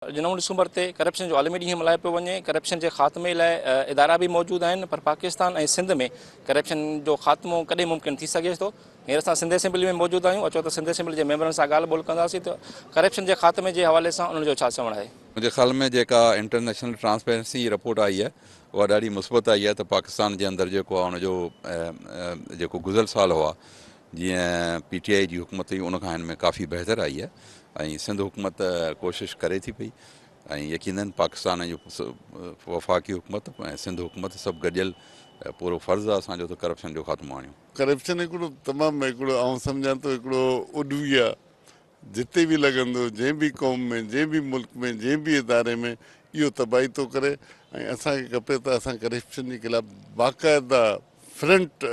9 December ते corruption जो आलमी ॾींहुं मल्हायो पियो वञे। करप्शन जे ख़ात्मे लाइ इदारा बि मौजूदु आहिनि, पर पाकिस्तान ऐं सिंध में करप्शन जो ख़ात्मो कॾहिं मुमकिन थी सघे थो। हींअर असां सिंध असेंबली में मौजूदु आहियूं। अचो त सिंध असेंबली जे मेंबरनि सां ॻाल्हि ॿोल कंदासीं त करप्शन जे ख़ात्मे जे हवाले सां उन्हनि जो छा चवणु आहे। मुंहिंजे ख़्याल में जेका इंटरनेशनल ट्रांसपेरेंसी रिपोर्ट आई आहे उहा ॾाढी मुस्बत आई आहे त पाकिस्तान जे अंदरि जेको आहे उनजो जेको गुज़िरियल साल हुआ जीअं PTI जी हुकूमत हुई उन खां हिन में काफ़ी बहितर आई आहे ऐं सिंध हुकूमत कोशिशि करे थी पई ऐं यकीनन पाकिस्तान जो वफ़ाक़ी हुकूमत ऐं सिंध हुकूमत सभु गॾियल पूरो फ़र्ज़ु आहे असांजो त करप्शन जो ख़ात्मो आणियूं। करप्शन हिकिड़ो तमामु हिकिड़ो आउं सम्झां थो हिकिड़ो उॾवी आहे, जिते बि लॻंदो जंहिं बि क़ौम में जंहिं बि मुल्क में जंहिं बि इदारे में इहो तबाही थो करे ऐं असांखे खपे त असां करप्शन जे ख़िलाफ़ बाक़ाइदा फ्रंट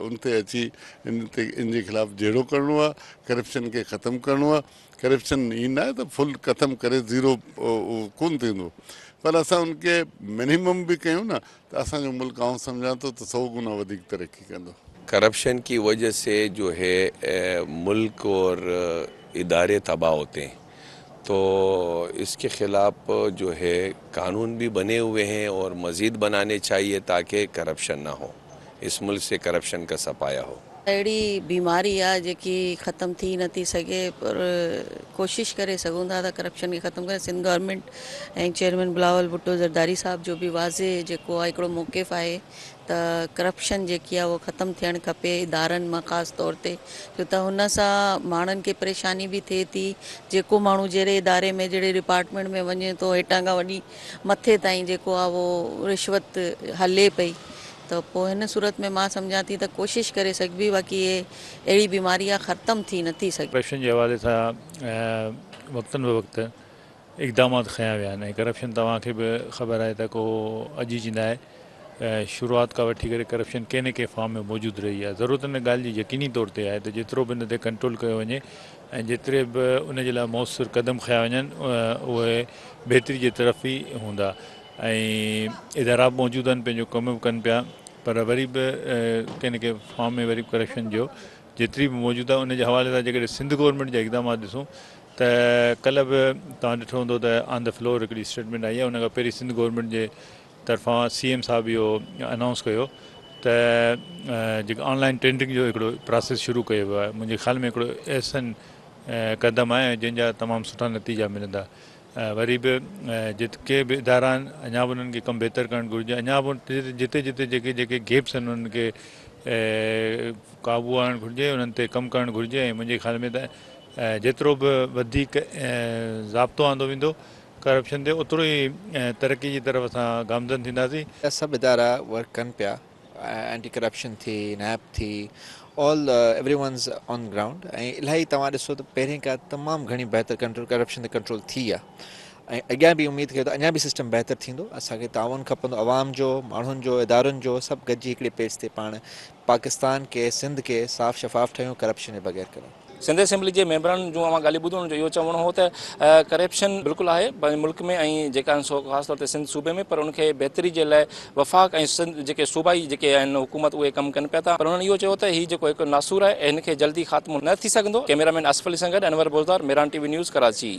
उन ते अची इन जे ख़िलाफ़ जहिड़ो करिणो आहे, करप्शन खे ख़तमु करिणो आहे। करप्शन ई न आहे त फुल ख़तमु करे ज़ीरो कोन थींदो, पर असां उनखे मिनिमम बि कयूं न त असांजो मुल्क आउं सम्झां थो त 100 गुना वधीक तरक़ी कंदो। करप्शन की वजह से जो है मुल्क और इदारे तबाह होते हैं, तो इसके ख़िलाफ़ जो है कानून भी बने हुए हैं और मज़ीद बनाने चाहिए ताकि करप्शन ना हो, इस मुल्क से करप्शन का सफाया हो। अहिड़ी बीमारी आहे जेकी ख़तमु थी नथी सघे, पर कोशिशि करे सघूं था त करप्शन खे ख़तमु करे। सिंध गवर्नमेंट ऐं चेयरमैन बिलावल भुट्टो ज़रदारी साहब जो बि वाज़े जेको आहे हिकिड़ो मौक़िफ़ आहे त करप्शन जेकी आहे उहो ख़तमु थियणु खपे इदारनि मां ख़ासि तौर ते, छो त हुन सां माण्हुनि खे परेशानी बि थिए थी। जेको माण्हू जहिड़े इदारे में जहिड़े डिपार्टमेंट में वञे थो हेठां खां वठी मथे ताईं जेको आहे उहो रिश्वत हले पई, त पोइ हिन सूरत में मां सम्झां थी त कोशिशि करे सघिबी आहे की अहिड़ी बीमारी आहे ख़तमु थी नथी सघे। करप्शन जे हवाले सां वक़्तनि ब वक़्तु इक़दामात खयां विया आहिनि ऐं करप्शन तव्हांखे बि ख़बर आहे त को अॼु जी न आहे, शुरूआत खां वठी करे करप्शन कंहिं न कंहिं फॉर्म में मौजूदु रही आहे। ज़रूरत इन ॻाल्हि जी यकीनी तौर ते आहे त जेतिरो बि इन ते कंट्रोल कयो वञे ऐं जेतिरे बि उनजे लाइ मौसर क़दम खयां वञनि उहे बहितरी जे तरफ़ ई हूंदा ऐं इदारा बि मौजूदु आहिनि, पंहिंजो कमु बि कनि पिया, पर वरी बि कंहिं न कंहिं फॉर्म में वरी करप्शन जो जेतिरी बि मौजूदु आहे उनजे हवाले सां जेकॾहिं सिंध गवर्नमेंट जा इक़दामात ॾिसूं त कल्ह बि तव्हां ॾिठो हूंदो त ऑन द फ्लोर हिकिड़ी स्टेटमेंट आई आहे। उन खां पहिरीं सिंध गवर्नमेंट जे तरफ़ां CM साहब इहो अनाउंस कयो त जेको ऑनलाइन टेंडरिंग जो हिकिड़ो प्रोसेस शुरू कयो वियो आहे। मुंहिंजे ख़्याल में हिकिड़ो अहसन क़दम आहे जंहिंजा तमामु सुठा नतीजा मिलंदा। वरी बि जेके बि इदारा आहिनि अञा बि उन्हनि खे कमु बहितर करणु घुरिजे, अञा बि जिते जिते जेके जेके गेप्स आहिनि उन्हनि खे क़ाबू आणणु घुरिजे, उन्हनि ते कमु करणु घुरिजे ऐं मुंहिंजे ख़्याल में त जेतिरो बि वधीक ज़ाब्तो आंदो वेंदो करप्शन ते ओतिरो ई तरक़ी जी तरफ़ असां गामज़न थींदासीं। सभु इदारा वर्क कनि पिया, एंटी करप्शन थी, NAP थी, ऑल एवरीवन्स ऑन ग्राउंड ऐं इलाही तव्हां ॾिसो त पहिरीं खां तमामु घणी बहितर करप्शन ते कंट्रोल थी आहे ऐं अॻियां बि उमेदु कयो त अञा बि सिस्टम बहितर थींदो। असांखे ताउन खपंदो अवाम जो, माण्हुनि जो, इदारनि जो, सभु गॾिजी हिकिड़े पेज ते पाण पाकिस्तान खे सिंध खे साफ़ शफ़ाफ़ ठाहियूं, करप्शन जे बग़ैर कयूं। सिंध असेंबली जे मेंबरनि जो मां ॻाल्हि ॿुधो, हुनजो इहो चवणो हो त करप्शन बिल्कुलु आहे पंहिंजे मुल्क में ऐं जेका आहिनि सो ख़ासि तौर ते सिंध सूबे में, पर उनखे बहितरी जे लाइ वफ़ाक़ ऐं सिंध जेके सूबाई जेके आहिनि हुकूमत उहे कमु कनि पिया था। पर हुननि इहो चयो त हीउ जेको हिकु नासूर आहे हिन खे जल्दी ख़ात्मो न थी सघंदो। कैमरामैन असफ़ अली सां गॾु अनवर बोज़दार, मेरान TV न्यूज़, कराची।